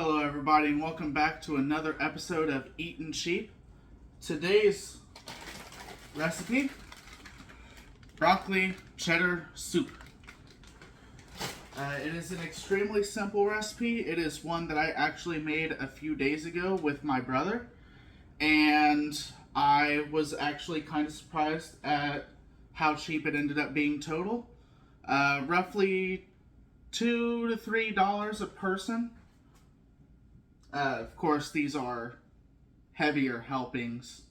Hello everybody and welcome back to another episode of Eatin Cheap. Today's recipe, broccoli cheddar soup. It is an extremely simple recipe. It is one that I actually made a few days ago with my brother, and I was actually kind of surprised at how cheap it ended up being total. Roughly $2 to $3 a person. Of course, these are heavier helpings,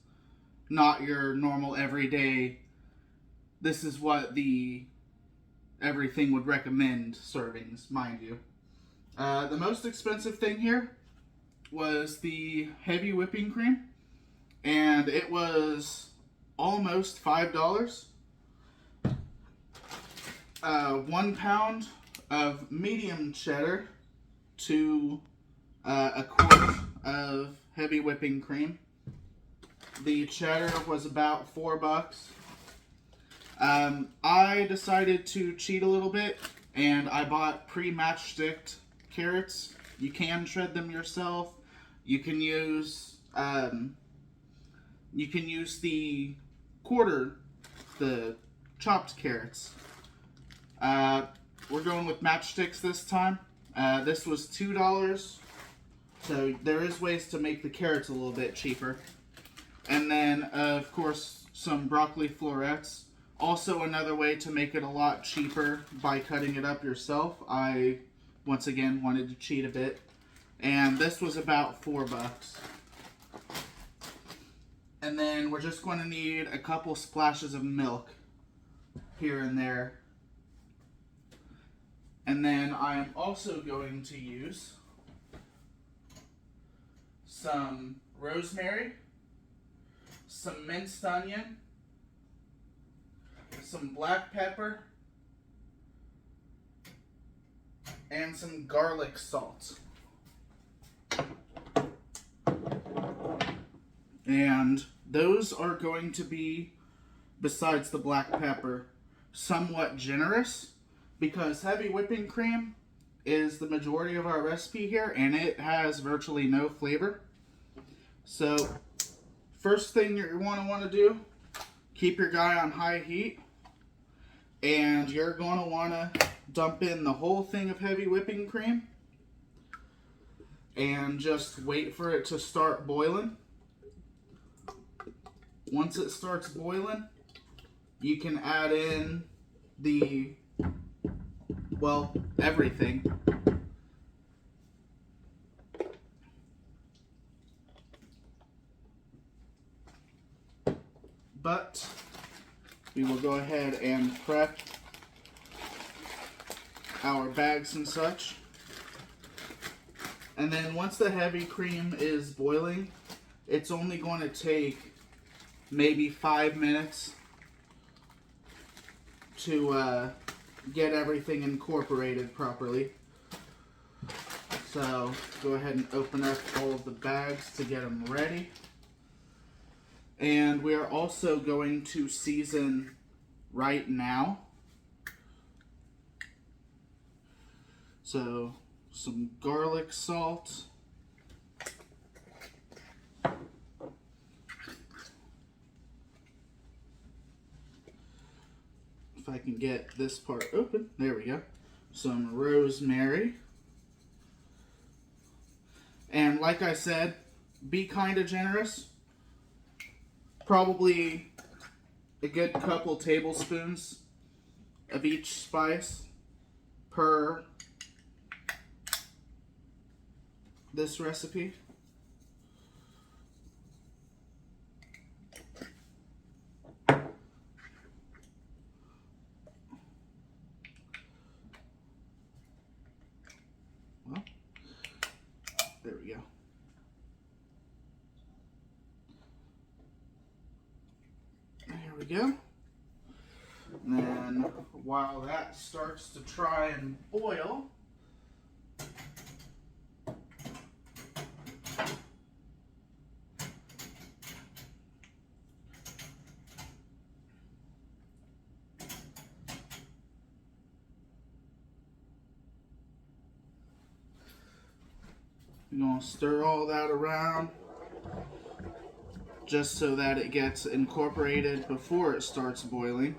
not your normal everyday. This is what the everything would recommend servings, mind you. The most expensive thing here was the heavy whipping cream, and it was almost $5. 1 pound of medium cheddar to a quart of heavy whipping cream. The cheddar was about $4. I decided to cheat a little bit, and I bought pre-matchsticked carrots. You can shred them yourself. You can use the chopped carrots. We're going with matchsticks this time. This was $2. So there is ways to make the carrots a little bit cheaper. And then, of course, some broccoli florets. Also another way to make it a lot cheaper by cutting it up yourself. I, once again, wanted to cheat a bit. And this was about $4. And then we're just going to need a couple splashes of milk here and there. And then I am also going to use some rosemary, some minced onion, some black pepper, and some garlic salt. And those are going to be, besides the black pepper, somewhat generous, because heavy whipping cream is the majority of our recipe here, and it has virtually no flavor. So, first thing you're going to want to do, keep your guy on high heat, and you're going to want to dump in the whole thing of heavy whipping cream, and just wait for it to start boiling. Once it starts boiling, you can add in everything. But we will go ahead and prep our bags and such. And then once the heavy cream is boiling, it's only going to take maybe 5 minutes to get everything incorporated properly. So go ahead and open up all of the bags to get them ready. And we are also going to season right now. So some garlic salt. If I can get this part open, there we go. Some rosemary. And like I said, be kind of generous. Probably a good couple tablespoons of each spice per this recipe. Well, there we go. There we go. And then while that starts to try and boil, You're going to stir all that around just so that it gets incorporated before it starts boiling.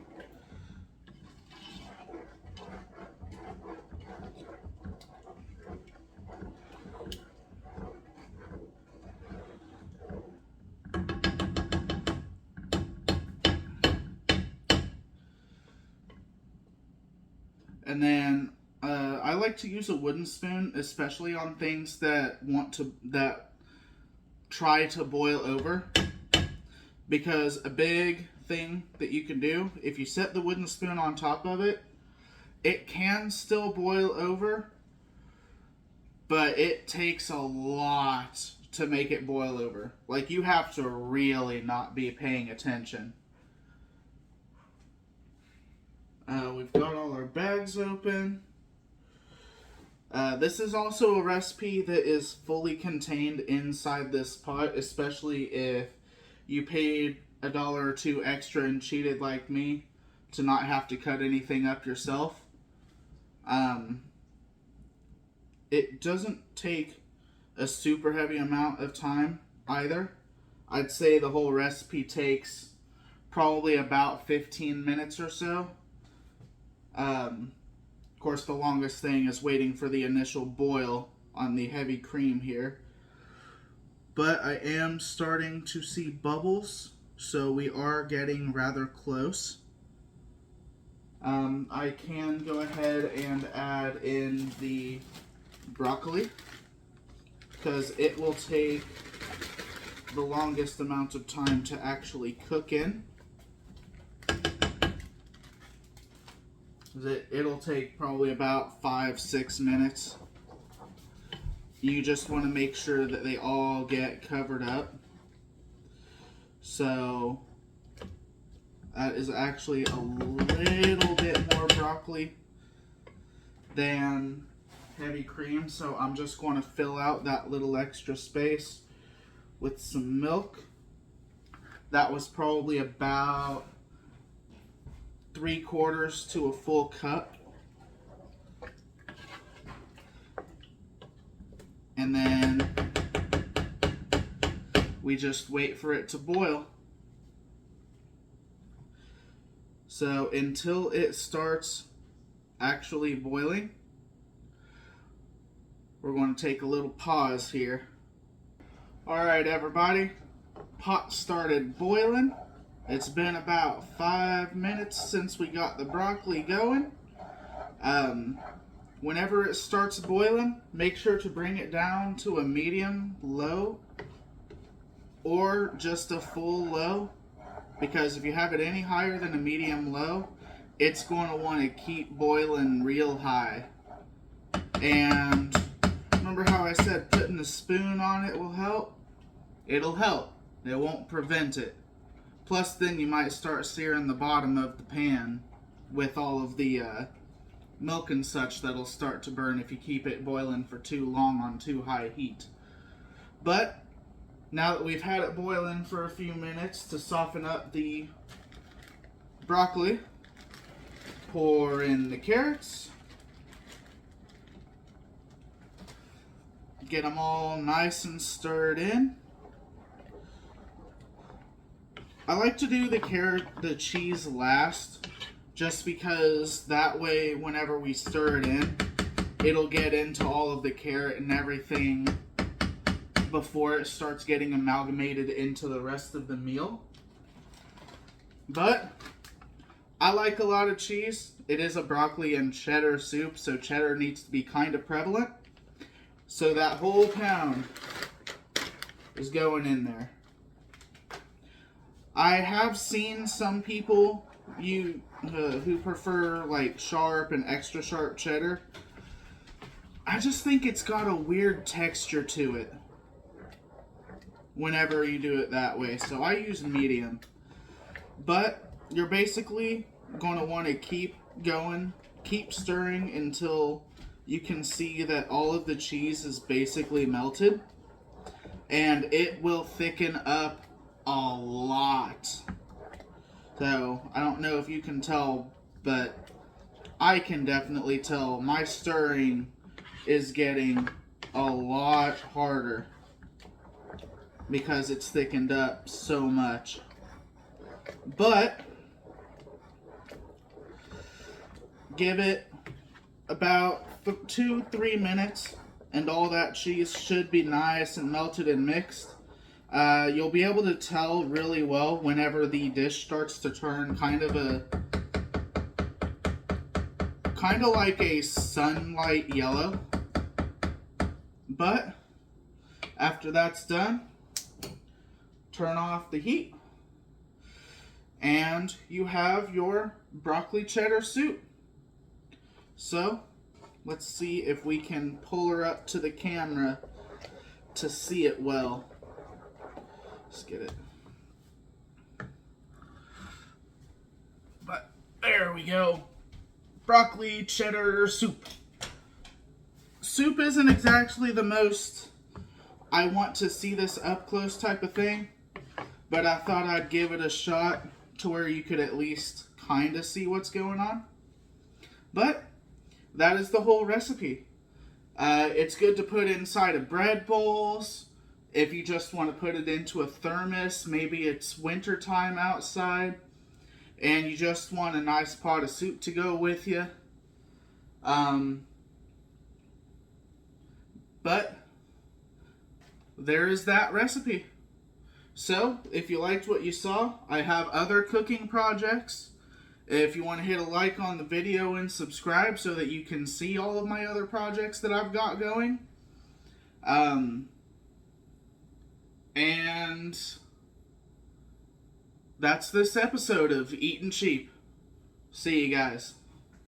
And then I like to use a wooden spoon, especially on things that try to boil over, because a big thing that you can do, if you set the wooden spoon on top of it, it can still boil over, but it takes a lot to make it boil over. Like, you have to really not be paying attention. We've got all our bags open. This is also a recipe that is fully contained inside this pot, especially if you paid $1 or $2 extra and cheated like me to not have to cut anything up yourself. It doesn't take a super heavy amount of time either. I'd say the whole recipe takes probably about 15 minutes or so. Of course, the longest thing is waiting for the initial boil on the heavy cream here. But I am starting to see bubbles, so we are getting rather close. I can go ahead and add in the broccoli, because it will take the longest amount of time to actually cook in. It'll take probably about 5-6 minutes. You just want to make sure that they all get covered up. So that is actually a little bit more broccoli than heavy cream, so I'm just going to fill out that little extra space with some milk. That was probably about 3/4 to a full cup. And then we just wait for it to boil. So until it starts actually boiling, we're going to take a little pause here. Alright everybody, pot started boiling. It's been about 5 minutes since we got the broccoli going. Whenever it starts boiling, make sure to bring it down to a medium low or just a full low, because if you have it any higher than a medium low, it's going to want to keep boiling real high. And remember how I said putting the spoon on it will help? It'll help. It won't prevent it. Plus, then you might start searing the bottom of the pan with all of the milk and such that'll start to burn if you keep it boiling for too long on too high heat. But now that we've had it boiling for a few minutes to soften up the broccoli, pour in the carrots. Get them all nice and stirred in. I like to do the cheese last, just because that way whenever we stir it in, it'll get into all of the carrot and everything before it starts getting amalgamated into the rest of the meal. But I like a lot of cheese. It is a broccoli and cheddar soup, so cheddar needs to be kind of prevalent. So that whole pound is going in there. I have seen some people who prefer like sharp and extra sharp cheddar. I just think it's got a weird texture to it whenever you do it that way. So I use medium. But you're basically going to want to keep going, keep stirring until you can see that all of the cheese is basically melted. And it will thicken up a lot. So I don't know if you can tell, but I can definitely tell my stirring is getting a lot harder because it's thickened up so much. But give it about 2-3 minutes and all that cheese should be nice and melted and mixed. You'll be able to tell really well whenever the dish starts to turn kind of like a sunlight yellow. But after that's done, turn off the heat and you have your broccoli cheddar soup. So let's see if we can pull her up to the camera to see it well. Let's get it. But there we go. Broccoli cheddar soup. Soup isn't exactly the most I want to see this up close type of thing, but I thought I'd give it a shot to where you could at least kind of see what's going on. But that is the whole recipe. It's good to put inside of bread bowls. If you just want to put it into a thermos, maybe it's winter time outside, and you just want a nice pot of soup to go with you. But there is that recipe. So, if you liked what you saw, I have other cooking projects. If you want to hit a like on the video and subscribe so that you can see all of my other projects that I've got going. And that's this episode of Eatin Cheap. See you guys.